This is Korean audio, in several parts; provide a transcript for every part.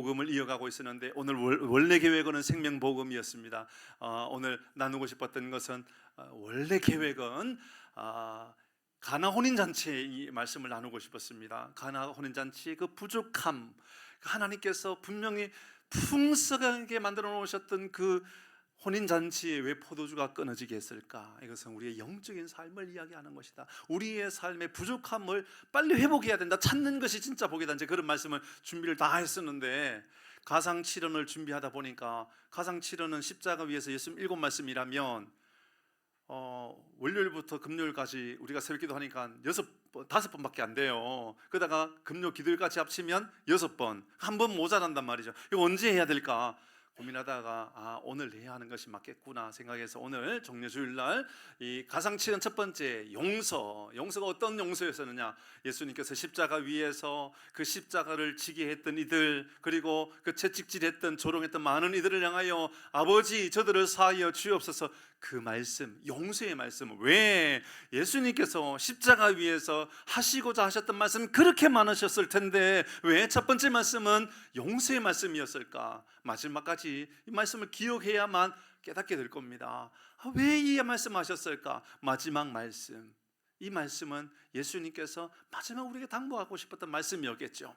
복음을 이어가고 있었는데 오늘 원래 계획은 생명복음이었습니다. 오늘 나누고 싶었던 것은 원래 계획은 가나 혼인잔치의 말씀을 나누고 싶었습니다. 가나 혼인잔치의 그 부족함, 하나님께서 분명히 풍성하게 만들어 놓으셨던 그 혼인잔치에 왜 포도주가 끊어지게 했을까? 이것은 우리의 영적인 삶을 이야기하는 것이다. 우리의 삶의 부족함을 빨리 회복해야 된다. 찾는 것이 진짜 복이다. 이제 그런 말씀을 준비를 다 했었는데 가상칠언을 준비하다 보니까 가상칠언은 십자가 위에서 예수님 7말씀이라면 월요일부터 금요일까지 우리가 새벽기도 하니까 5번밖에 안 돼요. 그러다가 금요 기도일까지 합치면 6번, 한 번 모자란단 말이죠. 이거 언제 해야 될까 고민하다가 오늘 해야 하는 것이 맞겠구나 생각해서 오늘 종려주일날 이 가상칠은 첫 번째 용서가 어떤 용서였었느냐, 예수님께서 십자가 위에서 그 십자가를 지게 했던 이들, 그리고 그 채찍질했던 조롱했던 많은 이들을 향하여 아버지 저들을 사하여 주옵소서, 그 말씀, 용서의 말씀, 왜 예수님께서 십자가 위에서 하시고자 하셨던 말씀 그렇게 많으셨을 텐데 왜 첫 번째 말씀은 용서의 말씀이었을까? 마지막까지 이 말씀을 기억해야만 깨닫게 될 겁니다. 왜 이 말씀하셨을까? 마지막 말씀, 이 말씀은 예수님께서 마지막 우리에게 당부하고 싶었던 말씀이었겠죠.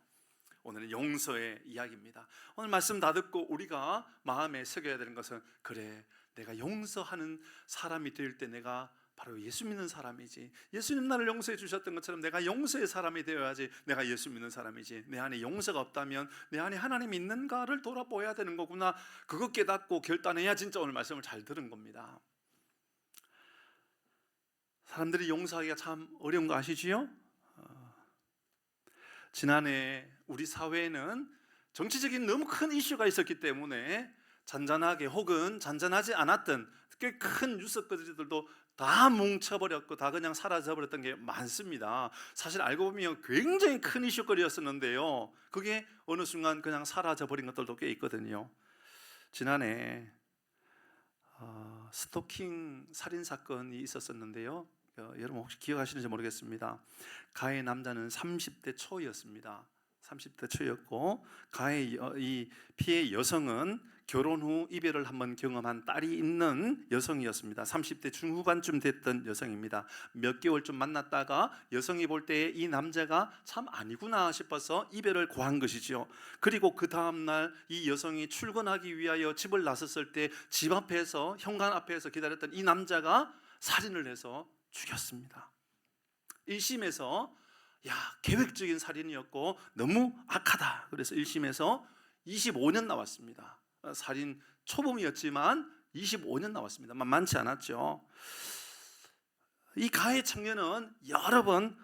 오늘은 용서의 이야기입니다. 오늘 말씀 다 듣고 우리가 마음에 새겨야 되는 것은, 그래, 내가 용서하는 사람이 될 때 내가 바로 예수 믿는 사람이지. 예수님 나를 용서해 주셨던 것처럼 내가 용서의 사람이 되어야지 내가 예수 믿는 사람이지. 내 안에 용서가 없다면 내 안에 하나님이 있는가를 돌아보아야 되는 거구나. 그거 깨닫고 결단해야 진짜 오늘 말씀을 잘 들은 겁니다. 사람들이 용서하기가 참 어려운 거 아시지요? 지난해 우리 사회에는 정치적인 너무 큰 이슈가 있었기 때문에 잔잔하게 혹은 잔잔하지 않았던 꽤 큰 뉴스거리들도 다 뭉쳐버렸고 다 그냥 사라져버렸던 게 많습니다. 사실 알고 보면 굉장히 큰 이슈거리였었는데요, 그게 어느 순간 그냥 사라져버린 것들도 꽤 있거든요. 지난해 스토킹 살인 사건이 있었었는데요, 여러분 혹시 기억하시는지 모르겠습니다. 가해 남자는 30대 초였습니다. 30대 초였고 가해 이 피해 여성은 결혼 후 이별을 한번 경험한 딸이 있는 여성이었습니다. 30대 중후반쯤 됐던 여성입니다. 몇 개월 좀 만났다가 여성이 볼 때 이 남자가 참 아니구나 싶어서 이별을 고한 것이죠. 그리고 그 다음날 이 여성이 출근하기 위하여 집을 나섰을 때 집 앞에서, 현관 앞에서 기다렸던 이 남자가 살인을 해서 죽였습니다. 1심에서 계획적인 살인이었고 너무 악하다, 그래서 1심에서 25년 나왔습니다. 살인 초범이었지만 25년 나왔습니다. 만만치 않았죠. 이 가해 청년은 여러 번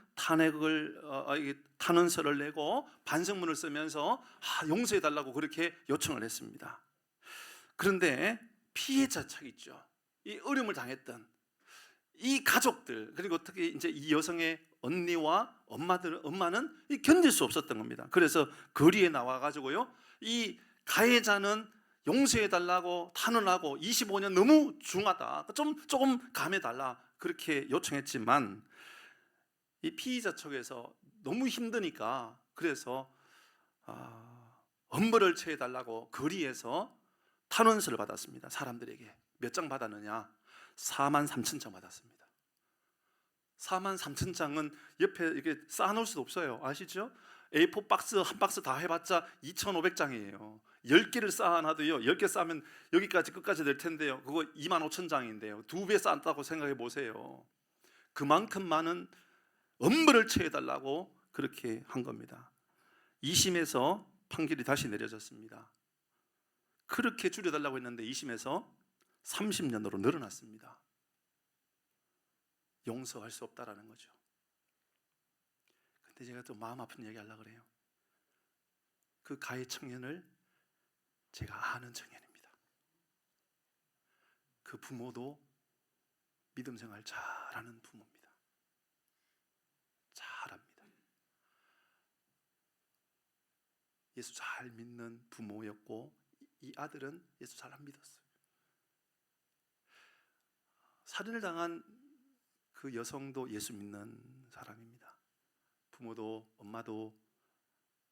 탄원서를 내고 반성문을 쓰면서 용서해달라고 그렇게 요청을 했습니다. 그런데 피해자 측 있죠, 이 어려움을 당했던 이 가족들, 그리고 특히 이제 이 여성의 언니와 엄마는 견딜 수 없었던 겁니다. 그래서 거리에 나와가지고요, 이 가해자는 용서해달라고 탄원하고 25년 너무 중하다, 조금 감해달라 그렇게 요청했지만 이 피의자 측에서 너무 힘드니까 그래서 엄벌을 처해달라고 거리에서 탄원서를 받았습니다. 사람들에게 몇 장 받았느냐? 43,000장 받았습니다. 43,000장은 옆에 이렇게 쌓아놓을 수도 없어요. 아시죠? A4 박스 한 박스 다 해봤자 2,500장이에요. 10개를 쌓아놔도요, 10개 쌓으면 여기까지 끝까지 될 텐데요, 그거 25,000장인데요 2배 쌓았다고 생각해 보세요. 그만큼 많은 엄벌을 처해달라고 그렇게 한 겁니다. 2심에서 판결이 다시 내려졌습니다. 그렇게 줄여달라고 했는데 2심에서 30년으로 늘어났습니다. 용서할 수 없다라는 거죠. 근데 제가 또 마음 아픈 얘기 하려고 그래요. 그 가해 청년을 제가 아는 청년입니다. 그 부모도 믿음 생활 잘하는 부모입니다. 잘합니다. 예수 잘 믿는 부모였고 이 아들은 예수 잘 안 믿었어요. 살인을 당한 그 여성도 예수 믿는 사람입니다. 부모도 엄마도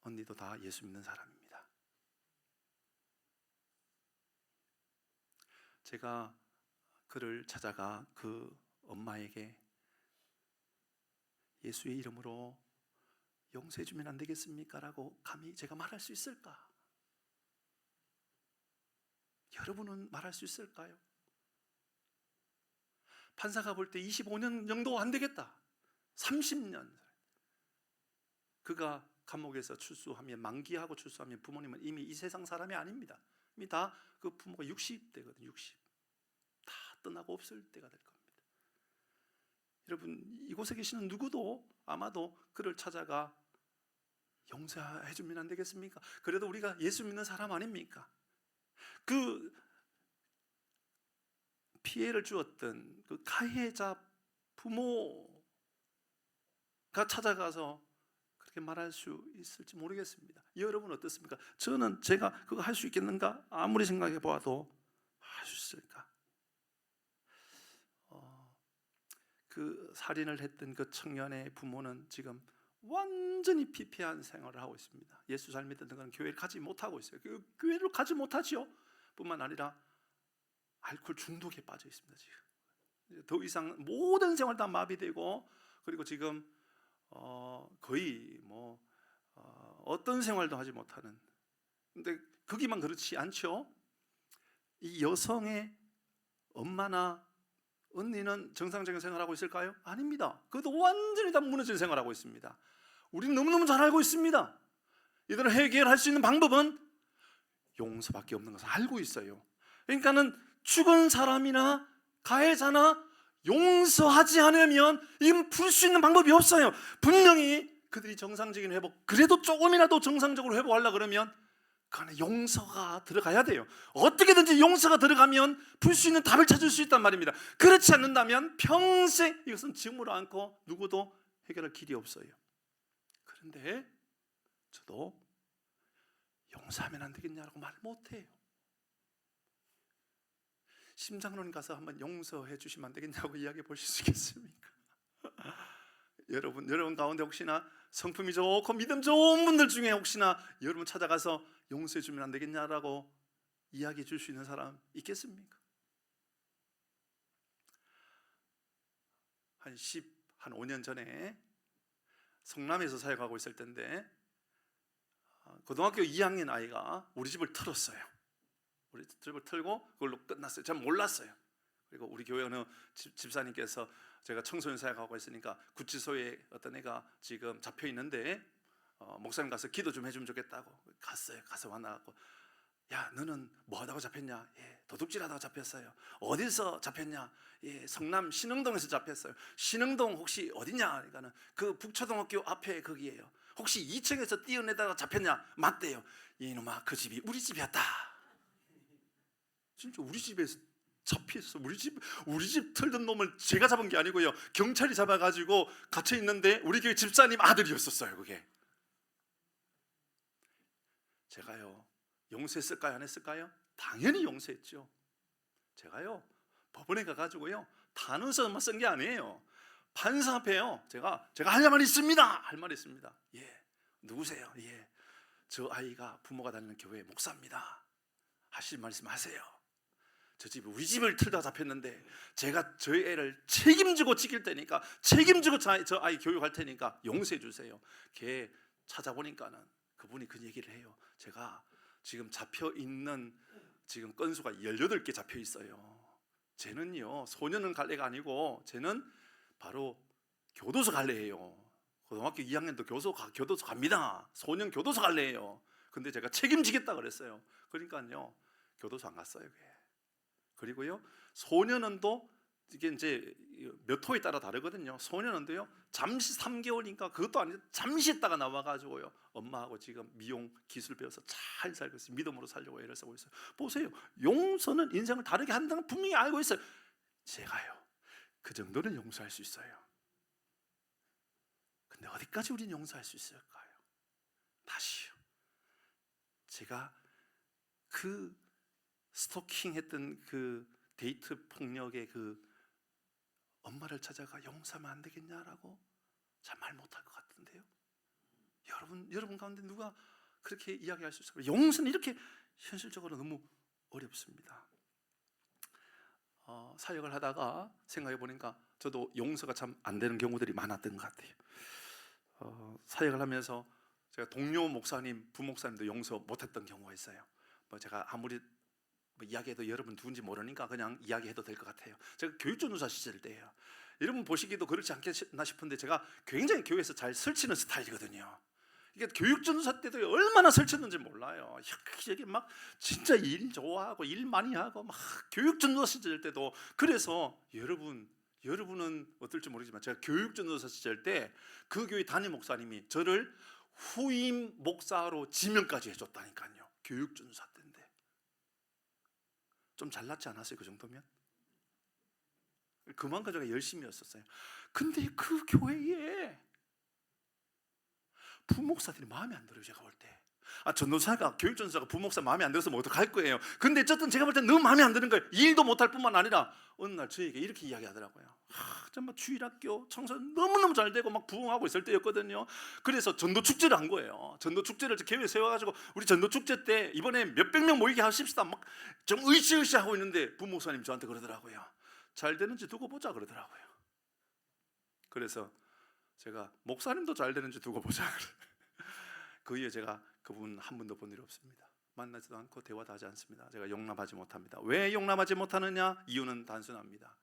언니도 다 예수 믿는 사람입니다. 제가 그를 찾아가 그 엄마에게 예수의 이름으로 용서해 주면 안 되겠습니까? 라고 감히 제가 말할 수 있을까? 여러분은 말할 수 있을까요? 판사가 볼 때 25년 정도 안 되겠다, 30년. 그가 감옥에서 출소하면, 만기하고 출소하면 부모님은 이미 이 세상 사람이 아닙니다. 이미 다 그 부모가 60대거든요. 60. 다 떠나고 없을 때가 될 겁니다. 여러분, 이곳에 계시는 누구도 아마도 그를 찾아가 용서해 주면 안 되겠습니까? 그래도 우리가 예수 믿는 사람 아닙니까? 그 피해를 주었던 그 가해자 부모가 찾아가서 그렇게 말할 수 있을지 모르겠습니다. 여러분 어떻습니까? 저는 제가 그거 할 수 있겠는가? 아무리 생각해 보아도 할 수 있을까? 그 살인을 했던 그 청년의 부모는 지금 완전히 피폐한 생활을 하고 있습니다. 예수 잘 믿는 건 교회를 가지 못하고 있어요. 그 교회를 가지 못하죠. 뿐만 아니라 알코올 중독에 빠져 있습니다. 지금 더 이상 모든 생활 다 마비되고, 그리고 지금 거의 어떤 생활도 하지 못하는. 근데 거기만 그렇지 않죠. 이 여성의 엄마나 언니는 정상적인 생활하고 있을까요? 아닙니다. 그것도 완전히 다 무너진 생활하고 있습니다. 우리는 너무너무 잘 알고 있습니다. 이들을 해결할 수 있는 방법은 용서밖에 없는 것을 알고 있어요. 그러니까는 죽은 사람이나 가해자나 용서하지 않으면 이건 풀 수 있는 방법이 없어요. 분명히 그들이 정상적인 회복, 그래도 조금이라도 정상적으로 회복하려고 그러면 그 안에 용서가 들어가야 돼요. 어떻게든지 용서가 들어가면 풀 수 있는 답을 찾을 수 있단 말입니다. 그렇지 않는다면 평생 이것은 짐으로 안고 누구도 해결할 길이 없어요. 그런데 저도 용서하면 안 되겠냐라고 말을 못해요. 심장론 가서 한번 용서해 주시면 안 되겠냐고 이야기해 보실 수 있겠습니까? 여러분 가운데 혹시나 성품이 좋고 믿음 좋은 분들 중에 혹시나 여러분 찾아가서 용서해 주면 안 되겠냐라고 이야기해 줄 수 있는 사람 있겠습니까? 한 5년 전에 성남에서 사역하고 있을 때인데, 고등학교 2학년 아이가 우리 집을 털었어요. 우리 집을 털고 그걸로 끝났어요. 전 몰랐어요. 그리고 우리 교회 어느 집사님께서 제가 청소년 사역하고 있으니까 구치소에 어떤 애가 지금 잡혀 있는데 목사님 가서 기도 좀 해주면 좋겠다고 갔어요. 가서 만나갖고, 야, 너는 뭐 하다가 잡혔냐? 예, 도둑질하다가 잡혔어요. 어디서 잡혔냐? 예, 성남 신흥동에서 잡혔어요. 신흥동 혹시 어디냐? 그러니까는 그 북초등학교 앞에 거기에요. 혹시 2층에서 뛰어내다가 잡혔냐? 맞대요. 이놈아, 그 집이 우리 집이었다. 진짜 우리 집에서 잡혔어. 우리 집 털던 놈을 제가 잡은 게 아니고요, 경찰이 잡아가지고 갇혀 있는데 우리 교회 집사님 아들이었었어요. 그게 제가요 용서했을까요? 안 했을까요? 당연히 용서했죠. 제가요 법원에 가가지고요 단어서만 쓴 게 아니에요. 판사 앞에요 제가 할 말 있습니다. 할 말 있습니다. 예, 누구세요? 예, 저 아이가 부모가 다니는 교회 목사입니다. 하실 말씀 하세요. 저 집 우리 집을 틀다 잡혔는데 제가 저희 애를 책임지고 지킬 테니까, 책임지고 저 아이 교육할 테니까 용서해 주세요. 걔 찾아보니까는 그분이 그 얘기를 해요. 제가 지금 잡혀 있는 지금 건수가 18개 잡혀 있어요. 쟤는요 소년은 갈래가 아니고 쟤는 바로 교도소 갈래예요. 고등학교 2학년도 교도소 갑니다. 소년 교도소 갈래예요. 근데 제가 책임지겠다 그랬어요. 그러니까요 교도소 안 갔어요. 그리고요 소년원도 이게 이제 몇 호에 따라 다르거든요. 소년원도요 잠시 3개월인가 그것도 아니고 잠시 있다가 나와가지고요 엄마하고 지금 미용 기술 배워서 잘 살고 있어요. 믿음으로 살려고 애를 쓰고 있어요. 보세요, 용서는 인생을 다르게 한다는 분명히 알고 있어요. 제가요 그 정도는 용서할 수 있어요. 근데 어디까지 우리는 용서할 수 있을까요? 다시요, 제가 그 스토킹했던 그 데이트 폭력의 그 엄마를 찾아가 용서하면 안 되겠냐라고 잘 말 못할 것 같은데요. 여러분 가운데 누가 그렇게 이야기할 수 있을까요? 용서는 이렇게 현실적으로 너무 어렵습니다. 사역을 하다가 생각해 보니까 저도 용서가 참 안 되는 경우들이 많았던 것 같아요. 사역을 하면서 제가 동료 목사님, 부목사님도 용서 못했던 경우가 있어요. 제가 아무리 이야기해도 여러분 누군지 모르니까 그냥 이야기해도 될 것 같아요. 제가 교육전도사 시절 때예요. 여러분 보시기도 그렇지 않겠나 싶은데 제가 굉장히 교회에서 잘 설치는 스타일이거든요. 이게 교육전도사 때도 얼마나 설쳤는지 몰라요. 여기 막 진짜 일 좋아하고 일 많이 하고 막 교육전도사 시절 때도. 그래서 여러분은 어떨지 모르지만 제가 교육전도사 시절 때 그 교회 담임 목사님이 저를 후임 목사로 지명까지 해줬다니까요. 교육전도사 때인데 좀 잘났지 않았어요? 그 정도면? 그만큼 제가 열심히 했었어요. 근데 그 교회에 부목사들이 마음에 안 들어요. 제가 볼 때 전도사가, 교육전도사가 부목사 마음에 안 들어서 뭐 어떡할 거예요. 근데 어쨌든 제가 볼 때 너무 마음에 안 드는 거예요. 일도 못할 뿐만 아니라 어느 날 저에게 이렇게 이야기하더라고요. 정말 주일학교 청소 너무너무 잘 되고 막 부흥하고 있을 때였거든요. 그래서 전도축제를 한 거예요. 전도축제를 계획 세워가지고 우리 전도축제 때 이번에 몇백 명 모이게 하십시다 막 좀 으쌰으쌰 하고 있는데 부목사님 저한테 그러더라고요. 잘 되는지 두고 보자 그러더라고요. 그래서 제가 목사님도 잘 되는지 두고 보자. 그 이후에 제가 그분 한 번도 본 일이 없습니다. 만나지도 않고 대화도 하지 않습니다. 제가 용납하지 못합니다. 왜 용납하지 못하느냐? 이유는 단순합니다.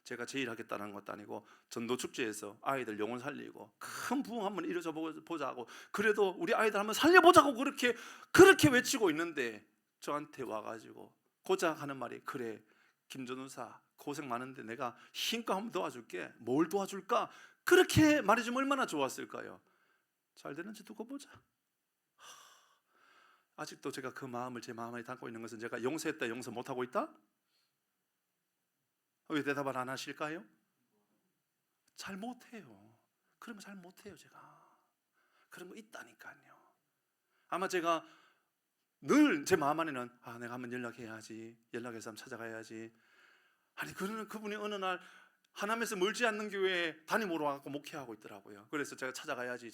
제가 제일 하겠다는 것도 아니고 전도축제에서 아이들 영혼 살리고 큰 부흥 한번 이루어져 보자고, 그래도 우리 아이들 한번 살려보자고 그렇게 외치고 있는데 저한테 와가지고 고작 하는 말이, 그래 김전우사 고생 많은데 내가 힘껏 한번 도와줄게. 뭘 도와줄까? 그렇게 말해주면 얼마나 좋았을까요? 잘 되는지 두고 보자. 아직도 제가 그 마음을 제 마음에 담고 있는 것은, 제가 용서했다 용서 못하고 있다? 왜 대답을 안 하실까요? 잘 못해요. 그런 거 잘 못해요. 제가 그런 거 있다니까요. 아마 제가 늘 제 마음 안에는 내가 한번 연락해야지, 연락해서 한번 찾아가야지. 아니 그분이 어느 날 하남에서 멀지 않는 교회에 담임으로 와서 목회하고 있더라고요. 그래서 제가 찾아가야지.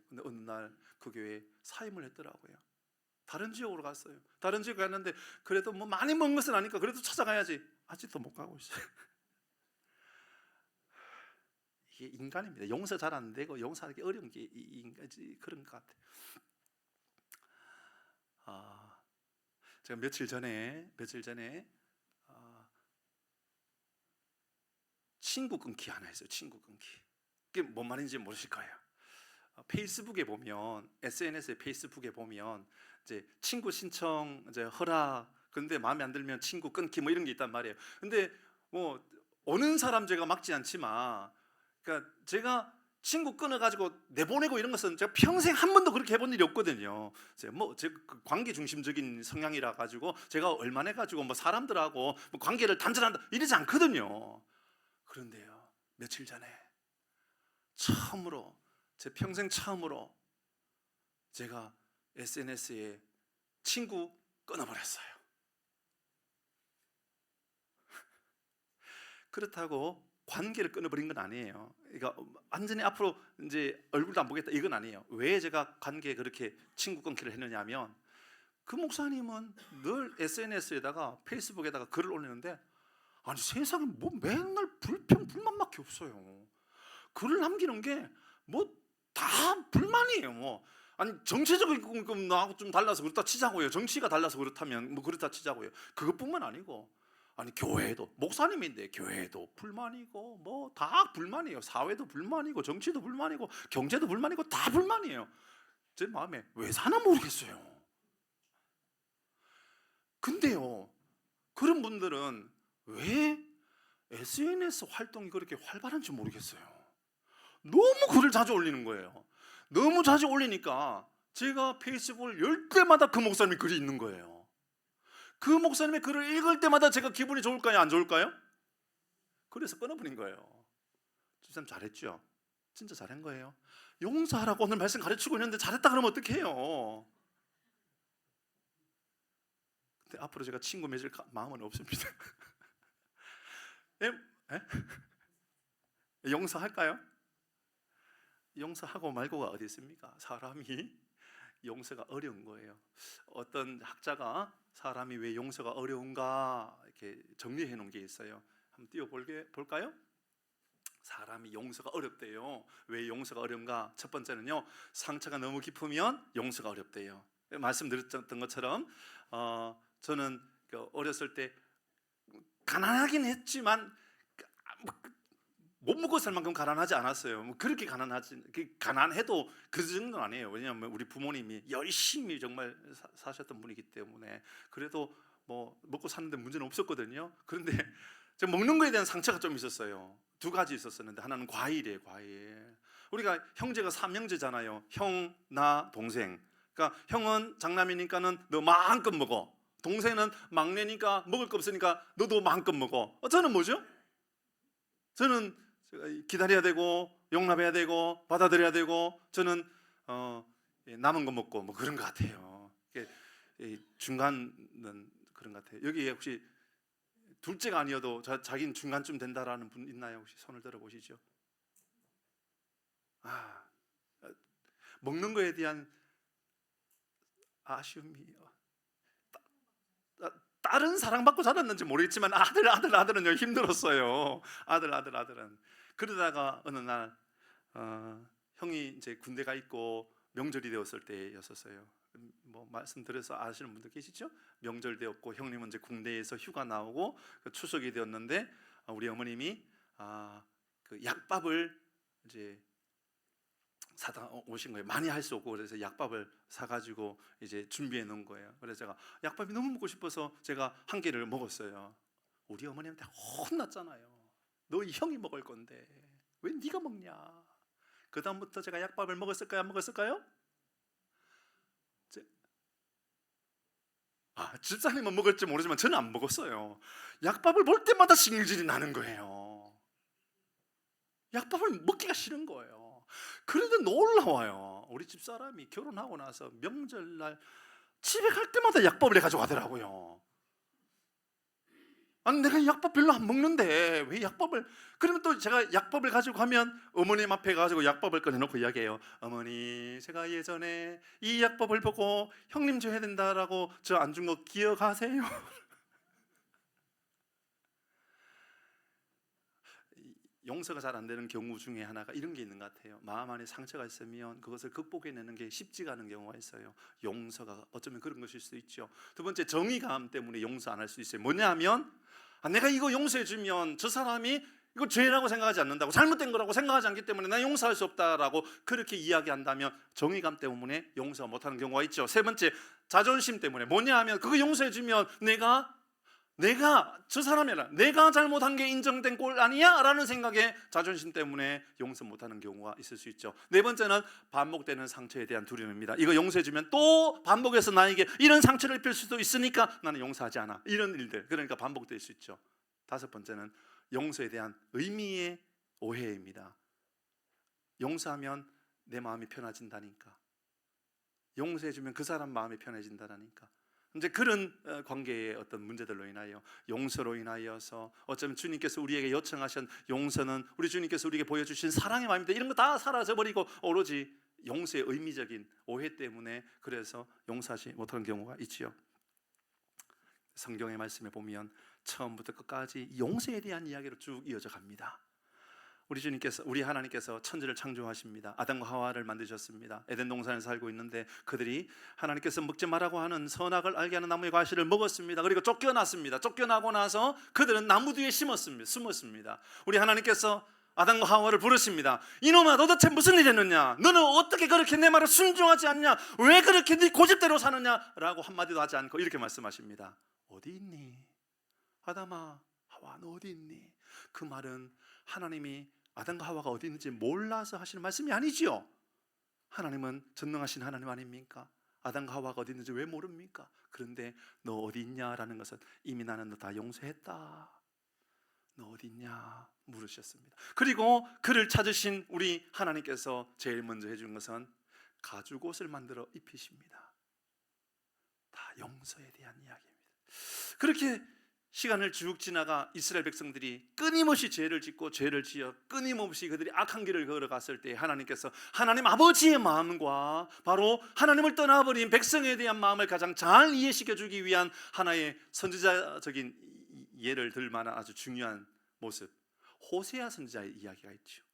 근데 어느 날 그 교회에 사임을 했더라고요. 다른 지역으로 갔어요. 다른 지역 갔는데 그래도 뭐 많이 먹은 것은 아니까 그래도 찾아가야지. 아직도 못 가고 있어요. 이게 인간입니다. 용서 잘 안 되고 용서하기 어려운 게 인간이 그런 것 같아요. 제가 며칠 전에 친구 끊기 하나 했어요. 친구 끊기. 그게 뭔 말인지 모르실 거예요. 페이스북에 보면, SNS에 페이스북에 보면 이제 친구 신청, 이제 허락, 근데 마음에 안 들면 친구 끊기 뭐 이런 게 있단 말이에요. 근데 뭐 오는 사람 제가 막지 않지만, 그러니까 제가 친구 끊어가지고 내보내고 이런 것은 제가 평생 한 번도 그렇게 해본 일이 없거든요. 제가 관계 중심적인 성향이라 가지고 제가 얼마나 가지고 뭐 사람들하고 뭐 관계를 단절한다 이러지 않거든요. 그런데요, 며칠 전에 처음으로, 제 평생 처음으로 제가 SNS에 친구 끊어버렸어요. 그렇다고 관계를 끊어버린 건 아니에요. 그러니까 완전히 앞으로 이제 얼굴도 안 보겠다 이건 아니에요. 왜 제가 관계에 그렇게 친구 끊기를 했느냐면, 그 목사님은 늘 SNS에다가 페이스북에다가 글을 올리는데, 아니 세상에 뭐 맨날 불만밖에 없어요. 글을 남기는 게 뭐 다 불만이에요. 뭐 아니 정치적인 나하고 좀 달라서 그렇다 치자고요. 정치가 달라서 그렇다면 뭐 그렇다 치자고요. 그것뿐만 아니고, 아니 교회도, 목사님인데 교회도 불만이고 뭐 다 불만이에요. 사회도 불만이고 정치도 불만이고 경제도 불만이고 다 불만이에요. 제 마음에 왜 사나 모르겠어요. 근데요, 그런 분들은 왜 SNS 활동이 그렇게 활발한지 모르겠어요. 너무 글을 자주 올리는 거예요. 너무 자주 올리니까 제가 페이스북을 열 때마다 그 목사님의 글이 있는 거예요. 그 목사님의 글을 읽을 때마다 제가 기분이 좋을까요? 안 좋을까요? 그래서 끊어버린 거예요. 집사님 잘했죠? 진짜 잘한 거예요. 용서하라고 오늘 말씀 가르치고 있는데 잘했다 그러면 어떡해요? 근데 앞으로 제가 친구 맺을 마음은 없습니다. 용서할까요? 용서하고 말고가 어디 있습니까? 사람이 용서가 어려운 거예요. 어떤 학자가 사람이 왜 용서가 어려운가 이렇게 정리해 놓은 게 있어요. 한번 볼까요? 사람이 용서가 어렵대요. 왜 용서가 어려운가? 첫 번째는요, 상처가 너무 깊으면 용서가 어렵대요. 말씀드렸던 것처럼 저는 어렸을 때 가난하긴 했지만 못 먹고 살 만큼 가난하지 않았어요. 그렇게 가난해도 그 정도는 아니에요. 왜냐하면 우리 부모님이 열심히 정말 사셨던 분이기 때문에 그래도 뭐 먹고 사는데 문제는 없었거든요. 그런데 제가 먹는 거에 대한 상처가 좀 있었어요. 두 가지 있었었는데, 하나는 과일이에요. 과일. 우리가 형제가 3형제잖아요. 형, 나, 동생. 그러니까 형은 장남이니까는 너 마음껏 먹어. 동생은 막내니까 먹을 거 없으니까 너도 마음껏 먹어. 저는 뭐죠? 저는 기다려야 되고 용납해야 되고 받아들여야 되고, 저는 남은 거 먹고 뭐 그런 것 같아요. 중간은 그런 것 같아요. 여기 혹시 둘째가 아니어도 자기는 중간쯤 된다라는 분 있나요? 혹시 손을 들어보시죠. 먹는 거에 대한 아쉬움이, 딸은 사랑받고 자랐는지 모르겠지만 아들은 힘들었어요. 아들은 그러다가 어느 날 형이 이제 군대 가 있고 명절이 되었을 때였었어요. 뭐 말씀드려서 아시는 분들 계시죠? 명절 되었고 형님은 이제 군대에서 휴가 나오고 추석이 되었는데 우리 어머님이 그 약밥을 이제 사다 오신 거예요. 많이 할 수 없고, 그래서 약밥을 사가지고 이제 준비해 놓은 거예요. 그래서 제가 약밥이 너무 먹고 싶어서 제가 한 개를 먹었어요. 우리 어머니한테 혼났잖아요. 너 이 형이 먹을 건데 왜 네가 먹냐? 그 다음부터 제가 약밥을 먹었을까요? 안 먹었을까요? 집사님은 먹을지 모르지만 저는 안 먹었어요. 약밥을 볼 때마다 신경질이 나는 거예요. 약밥을 먹기가 싫은 거예요. 그런데 놀라워요. 우리 집사람이 결혼하고 나서 명절날 집에 갈 때마다 약밥을 해가지고 가더라고요. 아니, 내가 약밥 별로 안 먹는데 왜 약밥을. 그러면 또 제가 약밥을 가지고 가면 어머님 앞에 가지고 약밥을 꺼내놓고 이야기해요. 어머니, 제가 예전에 이 약밥을 보고 형님 줘야 된다라고 저 안 준 거 기억하세요? 용서가 잘 안 되는 경우 중에 하나가 이런 게 있는 것 같아요. 마음 안에 상처가 있으면 그것을 극복해내는 게 쉽지가 않은 경우가 있어요. 용서가 어쩌면 그런 것일 수도 있죠. 두 번째, 정의감 때문에 용서 안 할 수 있어요. 뭐냐 하면 내가 이거 용서해주면 저 사람이 이거 죄라고 생각하지 않는다고, 잘못된 거라고 생각하지 않기 때문에 나 용서할 수 없다라고 그렇게 이야기한다면 정의감 때문에 용서 못하는 경우가 있죠. 세 번째, 자존심 때문에. 뭐냐 하면 그거 용서해주면 내가 저 사람이라 내가 잘못한 게 인정된 꼴 아니야? 라는 생각에 자존심 때문에 용서 못하는 경우가 있을 수 있죠. 네 번째는 반복되는 상처에 대한 두려움입니다. 이거 용서해주면 또 반복해서 나에게 이런 상처를 입힐 수도 있으니까 나는 용서하지 않아. 이런 일들, 그러니까 반복될 수 있죠. 다섯 번째는 용서에 대한 의미의 오해입니다. 용서하면 내 마음이 편해진다니까, 용서해주면 그 사람 마음이 편해진다니까. 이제 그런 관계의 어떤 문제들로 인하여, 용서로 인하여서 어쩌면 주님께서 우리에게 요청하신 용서는 우리 주님께서 우리에게 보여주신 사랑의 마음인데 이런 거 다 사라져버리고 오로지 용서의 의미적인 오해 때문에 그래서 용서하지 못하는 경우가 있지요. 성경의 말씀에 보면 처음부터 끝까지 용서에 대한 이야기로 쭉 이어져 갑니다. 우리 하나님께서 천지를 창조하십니다. 아담과 하와를 만드셨습니다. 에덴 동산에 살고 있는데 그들이 하나님께서 먹지 말라고 하는 선악을 알게 하는 나무의 과실을 먹었습니다. 그리고 쫓겨났습니다. 쫓겨나고 나서 그들은 나무 뒤에 숨었습니다. 우리 하나님께서 아담과 하와를 부르십니다. 이놈아, 도대체 무슨 일 했느냐? 너는 어떻게 그렇게 내 말을 순종하지 않냐? 왜 그렇게 네 고집대로 사느냐? 라고 한마디도 하지 않고 이렇게 말씀하십니다. 어디 있니? 아담아, 하와, 너 어디 있니? 그 말은 하나님이 아담과 하와가 어디 있는지 몰라서 하시는 말씀이 아니지요. 하나님은 전능하신 하나님 아닙니까? 아담과 하와가 어디 있는지 왜 모릅니까? 그런데 너 어디 있냐라는 것은 이미 나는 너 다 용서했다. 너 어디 있냐 물으셨습니다. 그리고 그를 찾으신 우리 하나님께서 제일 먼저 해준 것은 가죽옷을 만들어 입히십니다. 다 용서에 대한 이야기입니다. 그렇게 시간을 쭉 지나가 이스라엘 백성들이 끊임없이 죄를 짓고 죄를 지어 끊임없이 그들이 악한 길을 걸어갔을 때 하나님께서 하나님 아버지의 마음과 바로 하나님을 떠나버린 백성에 대한 마음을 가장 잘 이해시켜주기 위한 하나의 선지자적인 예를 들 만한 아주 중요한 모습, 호세아 선지자의 이야기가 있죠.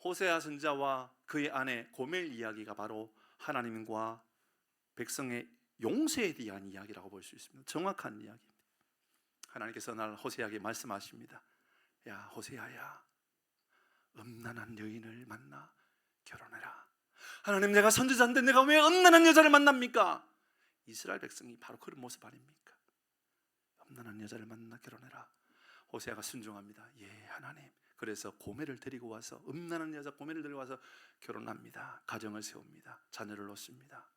호세아 선지자와 그의 아내 고멜 이야기가 바로 하나님과 백성의 용서에 대한 이야기라고 볼 수 있습니다. 정확한 이야기입니다. 하나님께서 날 호세아에게 말씀하십니다. 야 호세아야, 음란한 여인을 만나 결혼해라. 하나님, 내가 선지자인데 내가 왜 음란한 여자를 만납니까? 이스라엘 백성이 바로 그런 모습 아닙니까? 음란한 여자를 만나 결혼해라. 호세아가 순종합니다. 예 하나님. 그래서 고멜을 데리고 와서, 음란한 여자 고멜을 데리고 와서 결혼합니다. 가정을 세웁니다. 자녀를 놓습니다.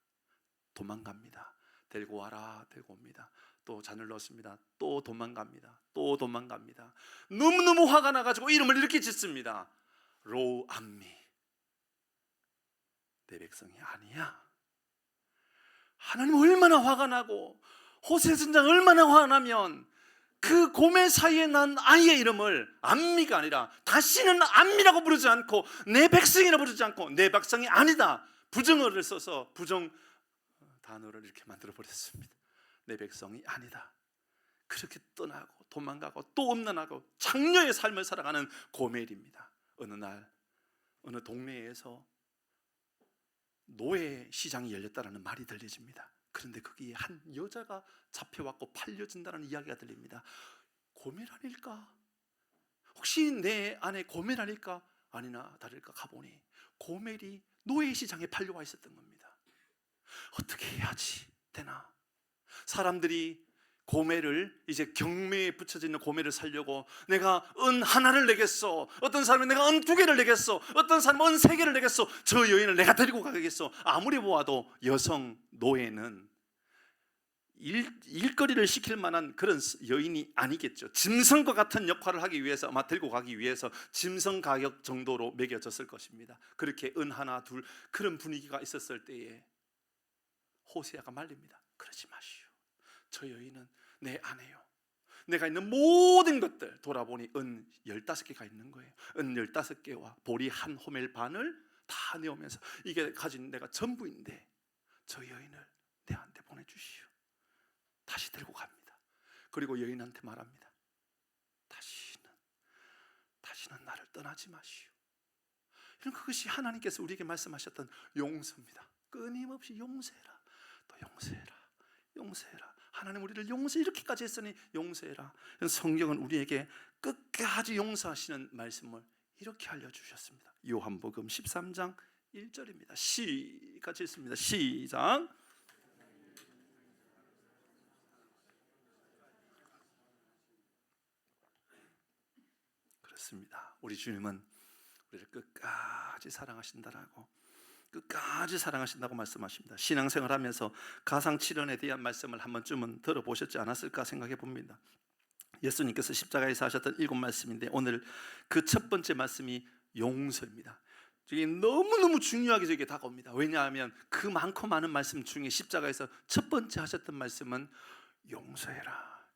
도망갑니다. 데리고 와라, 데리고 옵니다. 또 자녀를 넣습니다. 또 도망갑니다. 또 도망갑니다. 너무너무 화가 나가지고 이름을 이렇게 짓습니다. 로우 암미, 내 백성이 아니야. 하나님 얼마나 화가 나고 호세 선지자가 얼마나 화가 나면 그 고멜 사이에 난 아이의 이름을 암미가 아니라 다시는 암미라고 부르지 않고 내 백성이라고 부르지 않고 내 백성이 아니다, 부정어를 써서 부정 단어를 이렇게 만들어 버렸습니다. 내 백성이 아니다. 그렇게 떠나고 도망가고 또 음란하고 창녀의 삶을 살아가는 고멜입니다. 어느 날 어느 동네에서 노예 시장이 열렸다는 말이 들려집니다. 그런데 거기에 한 여자가 잡혀왔고 팔려진다는 이야기가 들립니다. 고멜 아닐까? 혹시 내 아내 고멜 아닐까? 아니나 다를까 가보니 고멜이 노예 시장에 팔려와 있었던 겁니다. 어떻게 해야지 되나? 사람들이 고멜을, 이제 경매에 붙여져 있는 고멜을 살려고 내가 은 하나를 내겠어, 어떤 사람은 내가 은 2개를 내겠어, 어떤 사람은 은 3개를 내겠어, 저 여인을 내가 데리고 가겠어. 아무리 보아도 여성 노예는 일거리를 시킬 만한 그런 여인이 아니겠죠. 짐승과 같은 역할을 하기 위해서, 아마 들고 가기 위해서 짐승 가격 정도로 매겨졌을 것입니다. 그렇게 은 하나 둘 그런 분위기가 있었을 때에 호세아가 말립니다. 그러지 마시오. 저 여인은 내 아내요. 내가 있는 모든 것들 돌아보니 은 15개가 있는 거예요. 은 15개와 보리 한 호멜 반을 다 내오면서 이게 가진 내가 전부인데 저 여인을 내한테 보내주시오. 다시 들고 갑니다. 그리고 여인한테 말합니다. 다시는 나를 떠나지 마시오. 이런 그것이 하나님께서 우리에게 말씀하셨던 용서입니다. 끊임없이 용서해라. 또 용서해라. 하나님 우리를 용서 이렇게까지 했으니 용서해라. 성경은 우리에게 끝까지 용서하시는 말씀을 이렇게 알려주셨습니다. 요한복음 13장 1절입니다. 같이 읽습니다. 시작. 그렇습니다. 우리 주님은 우리를 끝까지 사랑하신다라고, 끝까지 사랑하신다고 말씀하십니다. 신앙생활하면서 가상칠언에 대한 말씀을 한 번쯤은 들어보셨지 않았을까 생각해 봅니다. 예수님께서 십자가에서 하셨던 7 말씀인데 오늘 그 첫 번째 말씀이 용서입니다. 이게 너무너무 중요하게 저에게 다가옵니다. 왜냐하면 그 많고 많은 말씀 중에 십자가에서 첫 번째 하셨던 말씀은 용서해라.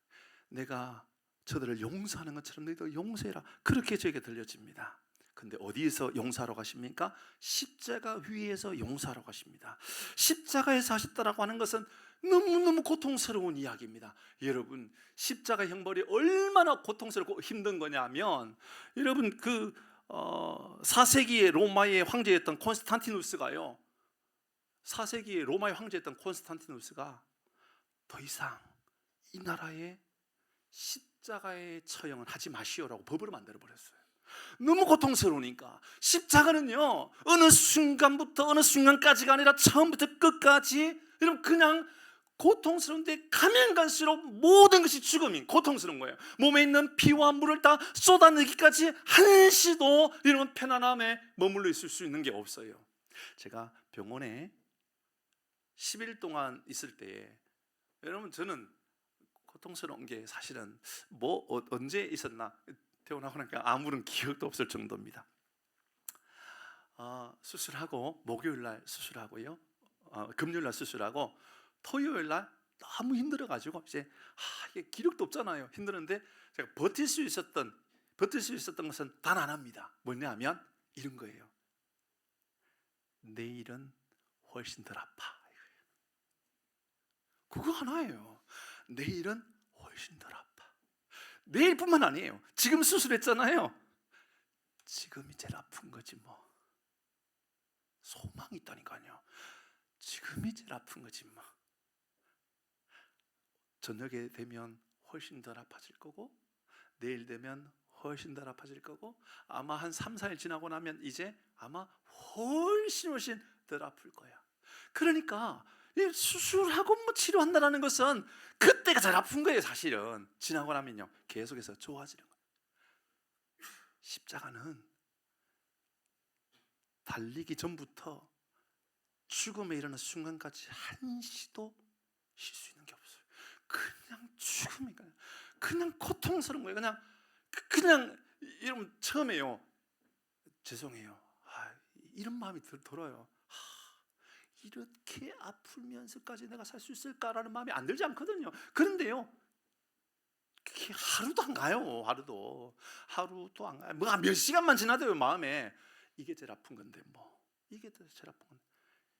내가 저들을 용서하는 것처럼 너희도 용서해라. 그렇게 저에게 들려집니다. 근데 어디에서 용서하러 가십니까? 십자가 위에서 용서하러 가십니다. 십자가에서 하셨다라고 하는 것은 너무너무 고통스러운 이야기입니다. 여러분, 십자가 형벌이 얼마나 고통스럽고 힘든 거냐면, 여러분 4세기의 로마의 황제였던 콘스탄티누스가요, 4세기의 로마의 황제였던 콘스탄티누스가 더 이상 이 나라에 십자가의 처형은 하지 마시오라고 법으로 만들어 버렸어요. 너무 고통스러우니까. 십자가는요, 어느 순간부터 어느 순간까지가 아니라 처음부터 끝까지 여러분 그냥 고통스러운데 가면 갈수록 모든 것이 죽음이 고통스러운 거예요. 몸에 있는 피와 물을 다 쏟아내기까지 한시도 여러분 편안함에 머물러 있을 수 있는 게 없어요. 제가 병원에 10일 동안 있을 때에 여러분 저는 고통스러운 게 사실은 언제 있었나, 태어나고 나니까 아무런 기억도 없을 정도입니다. 수술하고 목요일 날 수술하고요, 금요일 날 수술하고 토요일 날 너무 힘들어가지고 이제 이게 기력도 없잖아요. 힘들었는데 제가 버틸 수 있었던 것은 단 하나입니다. 뭐냐면 이런 거예요. 내일은 훨씬 덜 아파. 그거 하나예요. 내일은 훨씬 덜 아파. 내일뿐만 아니에요. 지금 수술했잖아요. 지금이 제일 아픈 거지 뭐. 소망이 있다니까요. 지금이 제일 아픈 거지 뭐. 저녁에 되면 훨씬 덜 아파질 거고, 내일 되면 훨씬 덜 아파질 거고, 아마 한 3, 4일 지나고 나면 이제 아마 훨씬 덜 아플 거야. 그러니까 수술하고 뭐 치료한다는 것은 그때가 제일 아픈 거예요. 사실은 지나고 나면요 계속해서 좋아지는 거예요. 십자가는 달리기 전부터 죽음에 이르는 순간까지 한시도 쉴 수 있는 게 없어요. 그냥 죽음이 그냥 고통스러운 거예요. 그냥 이러면 처음에요. 죄송해요. 이런 마음이 들어요. 이렇게 아프면서까지 내가 살 수 있을까라는 마음이 안 들지 않거든요. 그런데요, 그게 하루도 안 가요. 하루도 안 가요. 뭐 몇 시간만 지나도요 마음에 이게 제일 아픈 건데 뭐 이게 제일 아픈 건데.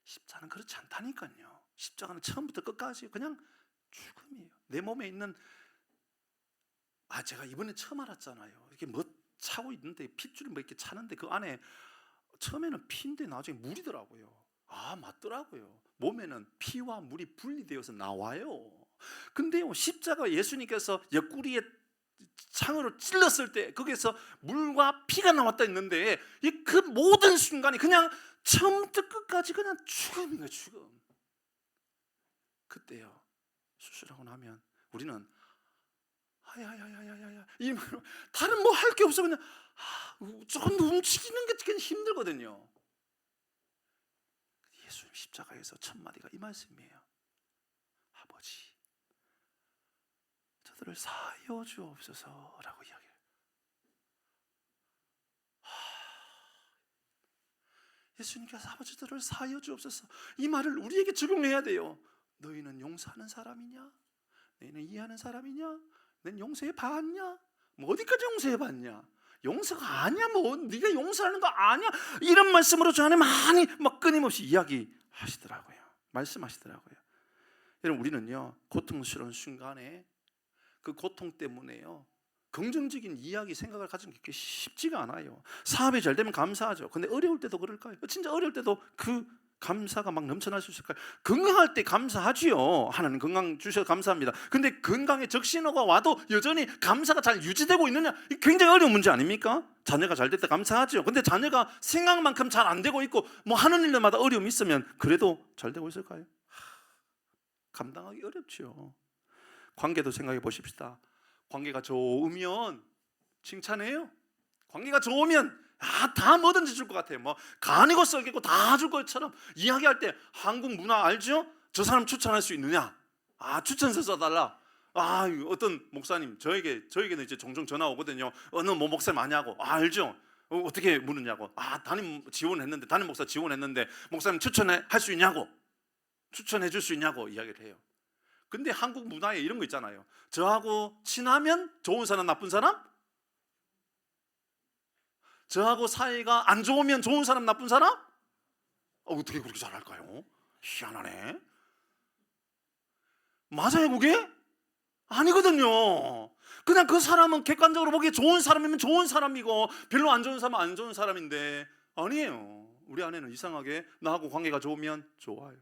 십자가는 그렇지 않다니까요. 십자가는 처음부터 끝까지 그냥 죽음이에요. 내 몸에 있는 제가 이번에 처음 알았잖아요. 이게 뭐 차고 있는데 핏줄이 뭐 이렇게 차는데 그 안에 처음에는 피인데 나중에 물이더라고요. 맞더라고요. 몸에는 피와 물이 분리되어서 나와요. 근데요, 십자가 예수님께서 옆구리에 창으로 찔렀을 때 거기에서 물과 피가 나왔다 했는데 그 모든 순간이 그냥 처음부터 끝까지 그냥 죽음인 거예요. 죽음. 그때요, 수술하고 나면 우리는 야야야야야야 다른 뭐 할 게 없어. 그냥 조금 움직이는 게 그냥 힘들거든요. 예수님 십자가에서 첫 마디가 이 말씀이에요. 아버지, 저들을 사하여 주옵소서라고 이야기해요. 예수님께서 아버지 저들을 사하여 주옵소서, 이 말을 우리에게 적용해야 돼요. 너희는 용서하는 사람이냐? 너희는 이해하는 사람이냐? 넌 용서해 봤냐? 뭐 어디까지 용서해 봤냐? 용서가 아니야. 뭐 네가 용서하는 거 아니야. 이런 말씀으로 주 안에 많이 막 끊임없이 이야기하시더라고요. 말씀하시더라고요. 여러분, 우리는요 고통스러운 순간에 그 고통 때문에요 긍정적인 이야기 생각을 가지는 게 쉽지가 않아요. 사업이 잘 되면 감사하죠. 근데 어려울 때도 그럴까요? 진짜 어려울 때도 그 감사가 막 넘쳐날 수 있을까요? 건강할 때 감사하지요. 하나님 건강 주셔서 감사합니다. 근데 건강에 적신호가 와도 여전히 감사가 잘 유지되고 있느냐, 굉장히 어려운 문제 아닙니까? 자녀가 잘 됐다 감사하죠. 근데 자녀가 생각만큼 잘 안 되고 있고 뭐 하는 일마다 어려움이 있으면 그래도 잘 되고 있을까요? 감당하기 어렵죠. 관계도 생각해 보십시다. 관계가 좋으면 칭찬해요. 관계가 좋으면 다 뭐든지 줄 것 같아요. 뭐 간이고 썰기고 다 줄 것처럼 이야기할 때 한국 문화 알죠? 저 사람 추천할 수 있느냐? 추천서 써달라. 어떤 목사님 저에게는 이제 종종 전화 오거든요. 어느 뭐 목사님 아냐고. 알죠? 어떻게 묻느냐고. 담임 지원했는데, 담임 목사 지원했는데 목사님 추천할 수 있냐고, 추천해 줄 수 있냐고 이야기를 해요. 근데 한국 문화에 이런 거 있잖아요. 저하고 친하면 좋은 사람, 나쁜 사람? 저하고 사이가 안 좋으면 좋은 사람, 나쁜 사람? 어떻게 그렇게 잘할까요? 희한하네. 맞아요 그게? 아니거든요. 그냥 그 사람은 객관적으로 보기에 좋은 사람이면 좋은 사람이고 별로 안 좋은 사람은 안 좋은 사람인데, 아니에요. 우리 아내는 이상하게 나하고 관계가 좋으면 좋아요,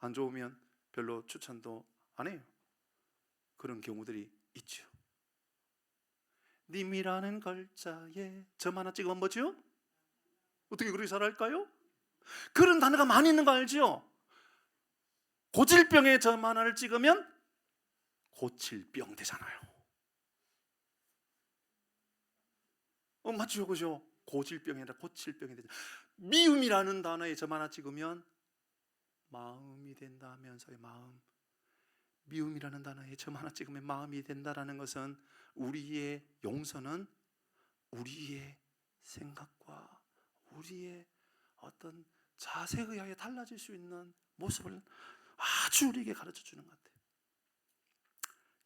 안 좋으면 별로 추천도 안 해요. 그런 경우들이 있죠. 님이라는 글자에 점 하나 찍으면 뭐죠? 어떻게 그렇게 잘할까요? 그런 단어가 많이 있는 거 알죠? 고질병에 점 하나를 찍으면 고칠병 되잖아요. 맞죠? 그죠? 고질병이 아니라 고칠병이 되죠. 미움이라는 단어에 점 하나 찍으면 마음이 된다면서요. 마음. 미움이라는 단어에 점 하나 찍으면 마음이 된다라는 것은 우리의 용서는 우리의 생각과 우리의 어떤 자세에 의하여 달라질 수 있는 모습을 아주 우리에게 가르쳐 주는 것 같아요.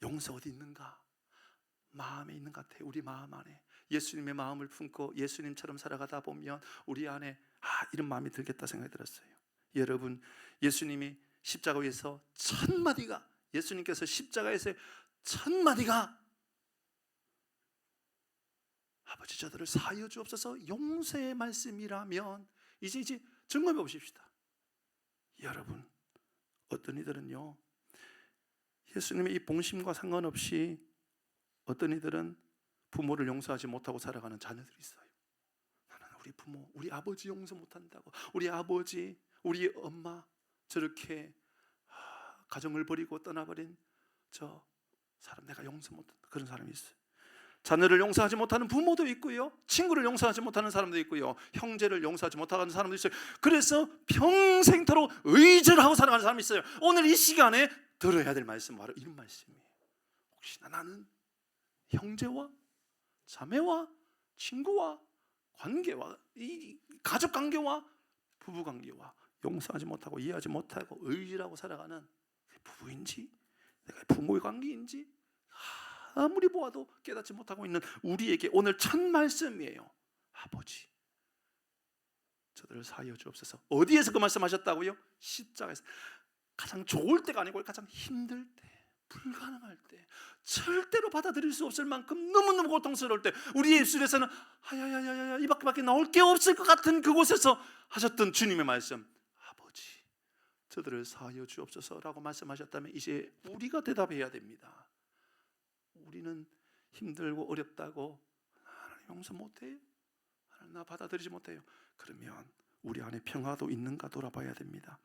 용서 어디 있는가? 마음에 있는 것 같아요. 우리 마음 안에 예수님의 마음을 품고 예수님처럼 살아가다 보면 우리 안에 이런 마음이 들겠다 생각이 들었어요. 여러분, 예수님이 십자가에서 첫 마디가, 예수님께서 십자가에서 첫 마디가 아버지 저들을 사하여 주옵소서 용서의 말씀이라면 이제 점검해 보십시다. 여러분, 어떤 이들은요, 예수님의 이 봉심과 상관없이 어떤 이들은 부모를 용서하지 못하고 살아가는 자녀들이 있어요. 나는 우리 부모, 우리 아버지 용서 못한다고, 우리 아버지, 우리 엄마 저렇게 가정을 버리고 떠나버린 저 사람 내가 용서 못한다, 그런 사람이 있어요. 자녀를 용서하지 못하는 부모도 있고요, 친구를 용서하지 못하는 사람도 있고요, 형제를 용서하지 못하는 사람도 있어요. 그래서 평생토록 의절하고 살아가는 사람이 있어요. 오늘 이 시간에 들어야 될 말씀은 바로 이런 말씀이에요. 혹시나 나는 형제와 자매와 친구와 관계와 이 가족 관계와 부부 관계와 용서하지 못하고 이해하지 못하고 의지하고 살아가는 부부인지 내가 부모의 관계인지 아무리 보아도 깨닫지 못하고 있는 우리에게 오늘 첫 말씀이에요. 아버지 저들을 사하여 주옵소서. 어디에서 그 말씀하셨다고요? 십자가에서. 가장 좋을 때가 아니고 가장 힘들 때, 불가능할 때, 절대로 받아들일 수 없을 만큼 너무너무 고통스러울 때, 우리의 입술에서는 하야야야야 이 밖에 나올 게 없을 것 같은 그곳에서 하셨던 주님의 말씀, 아버지 저들을 사하여 주옵소서라고 말씀하셨다면 이제 우리가 대답해야 됩니다. 우리는 힘들고 어렵다고 하나님 용서 못해요? 하나님 나 받아들이지 못해요? 그러면 우리 안에 평화도 있는가 돌아봐야 됩니다.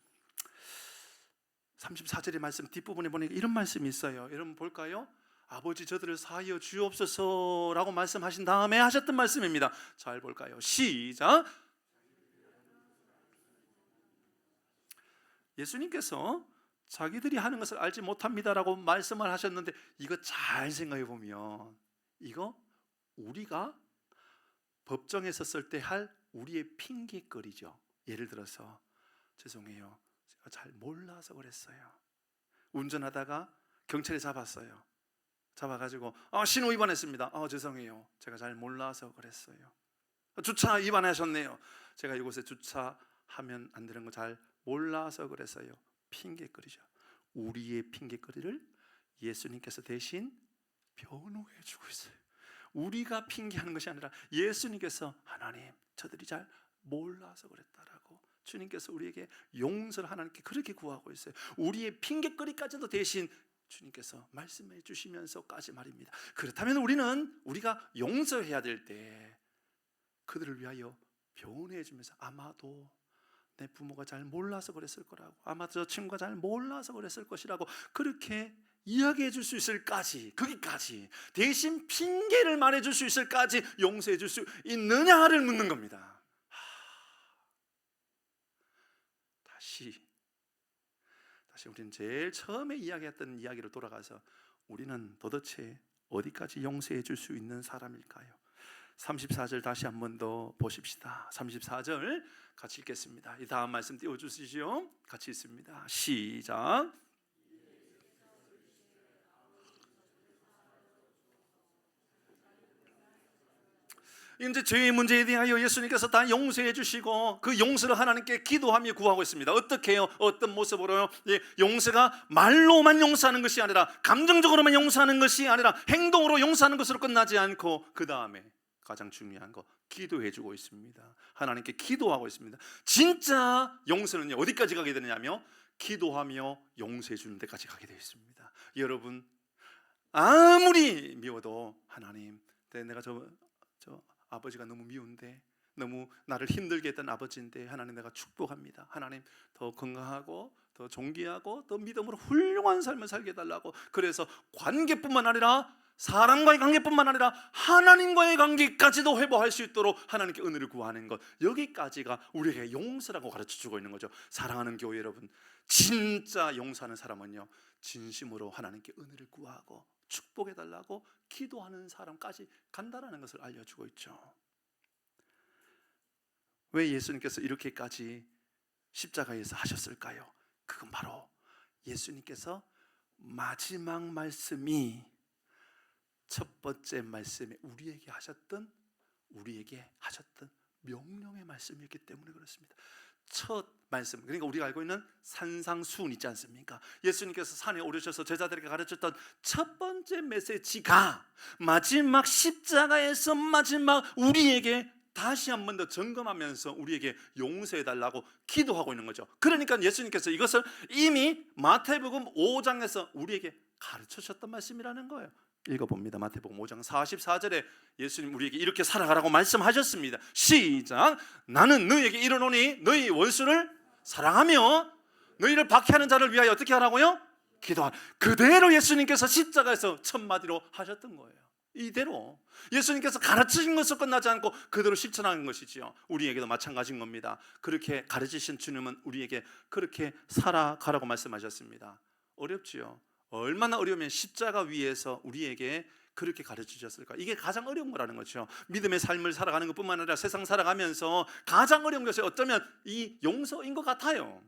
34절의 말씀 뒷부분에 보니까 이런 말씀이 있어요. 여러분 볼까요? 아버지 저들을 사하여 주옵소서라고 말씀하신 다음에 하셨던 말씀입니다. 잘 볼까요? 시작. 예수님께서 자기들이 하는 것을 알지 못합니다라고 말씀을 하셨는데, 이거 잘 생각해 보면 이거 우리가 법정에 섰을 때 할 우리의 핑계거리죠. 예를 들어서 죄송해요, 제가 잘 몰라서 그랬어요. 운전하다가 경찰이 잡았어요. 잡아가지고 신호 위반했습니다. 죄송해요, 제가 잘 몰라서 그랬어요. 주차 위반하셨네요. 제가 이곳에 주차하면 안 되는 거 잘 몰라서 그랬어요. 핑계거리죠. 우리의 핑계거리를 예수님께서 대신 변호해 주고 있어요. 우리가 핑계하는 것이 아니라 예수님께서 하나님 저들이 잘 몰라서 그랬다라고 주님께서 우리에게 용서를 하나님께 그렇게 구하고 있어요. 우리의 핑계거리까지도 대신 주님께서 말씀해 주시면서까지 말입니다. 그렇다면 우리가 용서해야 될 때 그들을 위하여 변호해 주면서 아마도 내 부모가 잘 몰라서 그랬을 거라고, 아마 저 친구가 잘 몰라서 그랬을 것이라고 그렇게 이야기해 줄 수 있을까지, 거기까지 대신 핑계를 말해 줄 수 있을까지 용서해 줄 수 있느냐를 묻는 겁니다. 다시 우리는 제일 처음에 이야기했던 이야기로 돌아가서 우리는 도대체 어디까지 용서해 줄 수 있는 사람일까요? 34절 다시 한 번 더 보십시다. 34절 같이 읽겠습니다. 이 다음 말씀 띄워주시죠. 같이 읽습니다. 시작. 이제 죄의 문제에 대하여 예수님께서 다 용서해 주시고 그 용서를 하나님께 기도하며 구하고 있습니다. 어떻게 해요? 어떤 모습으로요? 용서가 말로만 용서하는 것이 아니라, 감정적으로만 용서하는 것이 아니라 행동으로 용서하는 것으로 끝나지 않고 그 다음에 가장 중요한 거 기도해 주고 있습니다. 하나님께 기도하고 있습니다. 진짜 용서는요 어디까지 가게 되느냐며 기도하며 용서해 주는 데까지 가게 되어 있습니다. 여러분 아무리 미워도 하나님 내가 저 아버지가 너무 미운데, 너무 나를 힘들게 했던 아버지인데 하나님 내가 축복합니다. 하나님 더 건강하고 더 존귀하고 더 믿음으로 훌륭한 삶을 살게 해달라고. 그래서 관계뿐만 아니라 사람과의 관계뿐만 아니라 하나님과의 관계까지도 회복할 수 있도록 하나님께 은혜를 구하는 것, 여기까지가 우리에게 용서라고 가르쳐주고 있는 거죠. 사랑하는 교회 여러분, 진짜 용서하는 사람은요 진심으로 하나님께 은혜를 구하고 축복해달라고 기도하는 사람까지 간다라는 것을 알려주고 있죠. 왜 예수님께서 이렇게까지 십자가에서 하셨을까요? 그건 바로 예수님께서 마지막 말씀이 첫 번째 말씀에 우리에게 하셨던 명령의 말씀이었기 때문에 그렇습니다. 첫 말씀, 그러니까 우리가 알고 있는 산상수훈 있지 않습니까? 예수님께서 산에 오르셔서 제자들에게 가르쳤던 첫 번째 메시지가 마지막 십자가에서 마지막 우리에게 다시 한 번 더 점검하면서 우리에게 용서해달라고 기도하고 있는 거죠. 그러니까 예수님께서 이것을 이미 마태복음 5장에서 우리에게 가르치셨던 말씀이라는 거예요. 읽어봅니다. 마태복음 5장 44절에 예수님 우리에게 이렇게 살아가라고 말씀하셨습니다. 시작. 나는 너희에게 이르노니 너희 원수를 사랑하며 너희를 박해하는 자를 위하여 어떻게 하라고요? 기도하라. 그대로 예수님께서 십자가에서 첫 마디로 하셨던 거예요. 이대로 예수님께서 가르치신 것으로 끝나지 않고 그대로 실천하는 것이지요. 우리에게도 마찬가지인 겁니다. 그렇게 가르치신 주님은 우리에게 그렇게 살아가라고 말씀하셨습니다. 어렵지요. 얼마나 어려우면 십자가 위에서 우리에게 그렇게 가르치셨을까? 이게 가장 어려운 거라는 거죠. 믿음의 삶을 살아가는 것뿐만 아니라 세상 살아가면서 가장 어려운 것이 어쩌면 이 용서인 것 같아요.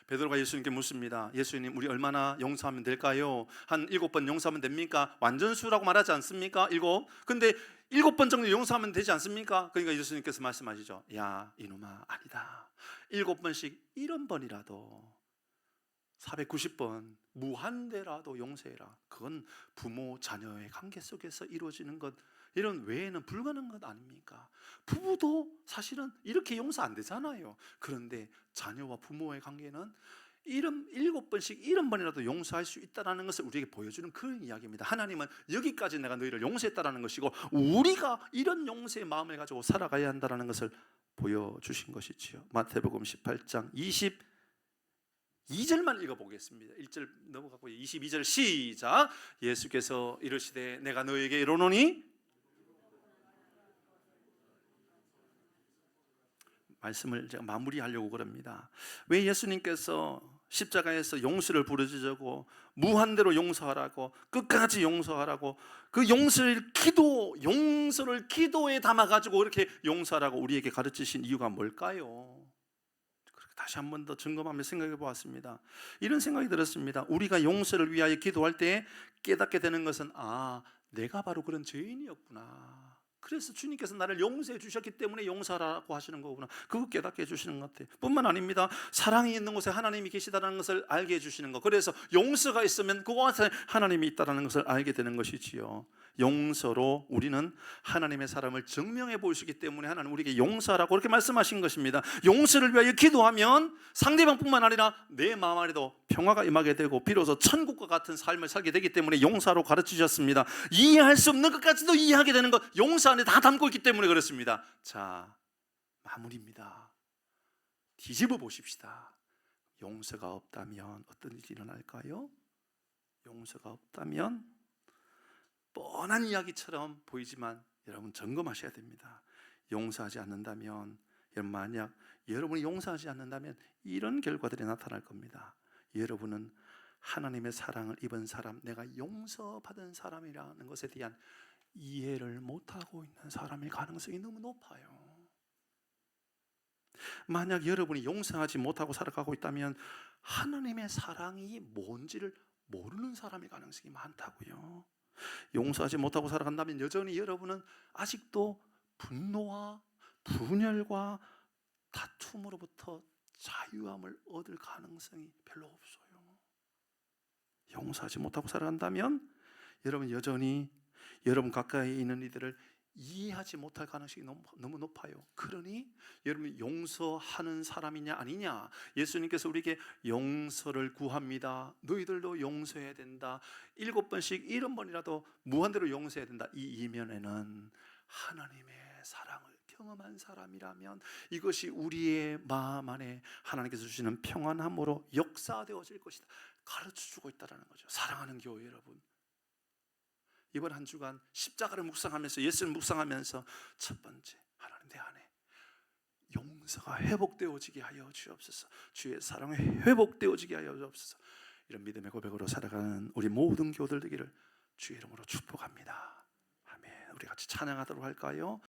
베드로가 예수님께 묻습니다. 예수님, 우리 얼마나 용서하면 될까요? 한 7번 용서하면 됩니까? 완전수라고 말하지 않습니까? 7. 근데 7번 정도 용서하면 되지 않습니까? 그러니까 예수님께서 말씀하시죠. 야, 이놈아, 아니다. 7번씩 70번이라도 490번 무한대라도 용서해라. 그건 부모 자녀의 관계 속에서 이루어지는 것, 이런 외에는 불가능한 것 아닙니까? 부부도 사실은 이렇게 용서 안 되잖아요. 그런데 자녀와 부모의 관계는 7번씩 70번이라도 용서할 수 있다는 것을 우리에게 보여주는 그런 이야기입니다. 하나님은 여기까지 내가 너희를 용서했다는 것이고 우리가 이런 용서의 마음을 가지고 살아가야 한다는 것을 보여주신 것이지요. 마태복음 18장 22절만 읽어보겠습니다. 1절 넘어가고 22절 시작. 예수께서 이르시되 내가 너에게 이르노니, 말씀을 제가 마무리하려고 그럽니다. 왜 예수님께서 십자가에서 용서를 부르짖고 무한대로 용서하라고, 끝까지 용서하라고, 그 용서를 기도에 담아가지고 이렇게 용서하라고 우리에게 가르치신 이유가 뭘까요? 다시 한 번 더 점검하며 생각해 보았습니다. 이런 생각이 들었습니다. 우리가 용서를 위하여 기도할 때 깨닫게 되는 것은 내가 바로 그런 죄인이었구나. 그래서 주님께서 나를 용서해 주셨기 때문에 용서하라고 하시는 거구나. 그거 깨닫게 해주시는 것 같아요. 뿐만 아닙니다. 사랑이 있는 곳에 하나님이 계시다는 것을 알게 해주시는 것. 그래서 용서가 있으면 그곳에 하나님이 있다는 것을 알게 되는 것이지요. 용서로 우리는 하나님의 사랑을 증명해 보시기 때문에 하나님 우리에게 용서하라고 그렇게 말씀하신 것입니다. 용서를 위하여 기도하면 상대방뿐만 아니라 내 마음 안에도 평화가 임하게 되고 비로소 천국과 같은 삶을 살게 되기 때문에 용서로 가르치셨습니다. 이해할 수 없는 것까지도 이해하게 되는 것, 용서 안에 다 담고 있기 때문에 그렇습니다. 자, 마무리입니다. 뒤집어 보십시다. 용서가 없다면 어떤 일이 일어날까요? 용서가 없다면 뻔한 이야기처럼 보이지만 여러분 점검하셔야 됩니다. 용서하지 않는다면, 만약 여러분이 용서하지 않는다면 이런 결과들이 나타날 겁니다. 여러분은 하나님의 사랑을 입은 사람, 내가 용서받은 사람이라는 것에 대한 이해를 못하고 있는 사람의 가능성이 너무 높아요. 만약 여러분이 용서하지 못하고 살아가고 있다면 하나님의 사랑이 뭔지를 모르는 사람의 가능성이 많다고요. 용서하지 못하고 살아간다면 여전히 여러분은 아직도 분노와 분열과 다툼으로부터 자유함을 얻을 가능성이 별로 없어요. 용서하지 못하고 살아간다면 여러분 여전히 여러분 가까이 있는 이들을 이해하지 못할 가능성이 너무 높아요. 그러니 여러분이 용서하는 사람이냐 아니냐, 예수님께서 우리에게 용서를 구합니다. 너희들도 용서해야 된다. 7번씩 70번이라도 무한대로 용서해야 된다. 이 이면에는 하나님의 사랑을 경험한 사람이라면 이것이 우리의 마음 안에 하나님께서 주시는 평안함으로 역사되어질 것이다 가르쳐주고 있다는 거죠. 사랑하는 교회 여러분, 이번 한 주간 십자가를 묵상하면서, 예수를 묵상하면서 첫 번째, 하나님 내 안에 용서가 회복되어지게 하여 주옵소서. 주의 사랑이 회복되어지게 하여 주옵소서. 이런 믿음의 고백으로 살아가는 우리 모든 교우들 되기를 주의 이름으로 축복합니다. 아멘. 우리 같이 찬양하도록 할까요?